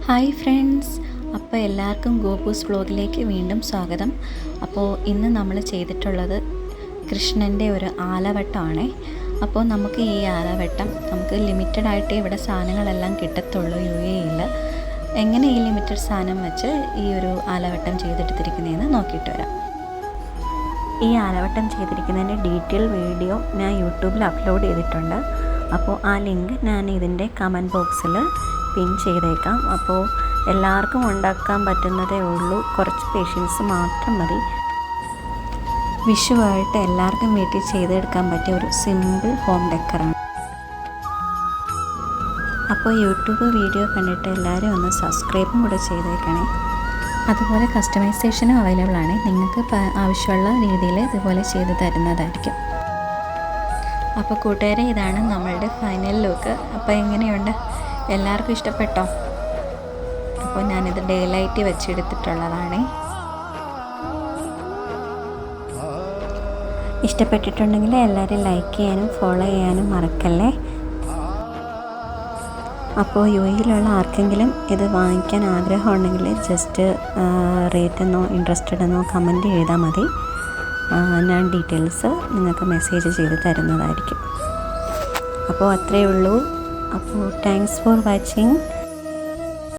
Hi friends, അപ്പോൾ എല്ലാവർക്കും ഗോപൂസ് വ്ലോഗിലേക്ക് വീണ്ടും സ്വാഗതം. അപ്പോൾ ഇന്ന് നമ്മൾ ചെയ്തിട്ടുള്ളത് കൃഷ്ണൻ്റെ ഒരു ആലവട്ടമാണേ. അപ്പോൾ നമുക്ക് ഈ ആലവട്ടം ലിമിറ്റഡ് ആയിട്ടേ ഇവിടെ സാധനങ്ങളെല്ലാം കിട്ടത്തുള്ളൂ UAE-യിൽ. എങ്ങനെ ഈ ലിമിറ്റഡ് സാധനം വെച്ച് ഈ ഒരു ആലവട്ടം ചെയ്തെടുത്തിരിക്കുന്നതെന്ന് നോക്കിയിട്ട് വരാം. ഈ ആലവട്ടം ചെയ്തിരിക്കുന്നതിൻ്റെ ഡീറ്റെയിൽ വീഡിയോ ഞാൻ യൂട്യൂബിൽ അപ്ലോഡ് ചെയ്തിട്ടുണ്ട്. അപ്പോൾ ആ ലിങ്ക് ഞാൻ ഇതിൻ്റെ കമൻറ്റ് ബോക്സിൽ പിൻ ചെയ്തേക്കാം. അപ്പോൾ എല്ലാവർക്കും ഉണ്ടാക്കാൻ പറ്റുന്നതേ ഉള്ളൂ, കുറച്ച് പേഷ്യൻസ് മാത്രം മതി. വിഷുവായിട്ട് എല്ലാവർക്കും വീട്ടിൽ ചെയ്തെടുക്കാൻ പറ്റിയ ഒരു സിമ്പിൾ ഹോം ഡെക്കറാണ്. അപ്പോൾ യൂട്യൂബ് വീഡിയോ കണ്ടിട്ട് എല്ലാവരും ഒന്ന് സബ്സ്ക്രൈബും കൂടെ ചെയ്തേക്കണേ. അതുപോലെ കസ്റ്റമൈസേഷനും അവൈലബിൾ ആണ്. നിങ്ങൾക്ക് ആവശ്യമുള്ള രീതിയിൽ ഇതുപോലെ ചെയ്ത് തരുന്നതായിരിക്കും. അപ്പോൾ കൂട്ടുകാരെ, ഇതാണ് നമ്മളുടെ ഫൈനൽ ലുക്ക്. അപ്പോൾ എങ്ങനെയുണ്ട്? എല്ലാവർക്കും ഇഷ്ടപ്പെട്ടോ? അപ്പോൾ ഞാനിത് ഡേ ലൈറ്റ് വെച്ചെടുത്തിട്ടുള്ളതാണ്. ഇഷ്ടപ്പെട്ടിട്ടുണ്ടെങ്കിൽ എല്ലാവരും ലൈക്ക് ചെയ്യാനും ഫോളോ ചെയ്യാനും മറക്കല്ലേ. അപ്പോൾ UAE-യിലുള്ള ആർക്കെങ്കിലും ഇത് വാങ്ങിക്കാൻ ആഗ്രഹമുണ്ടെങ്കിൽ ജസ്റ്റ് റേറ്റ് എന്നോ ഇൻട്രസ്റ്റഡ് എന്നോ കമൻറ്റ് ചെയ്താൽ മതി. ഞാൻ ഡീറ്റെയിൽസ് നിങ്ങൾക്ക് മെസ്സേജ് ചെയ്ത് തരുന്നതായിരിക്കും. അപ്പോൾ അത്രയേ ഉള്ളൂ. അപ്പോൾ താങ്ക്സ് ഫോർ വാച്ചിങ്.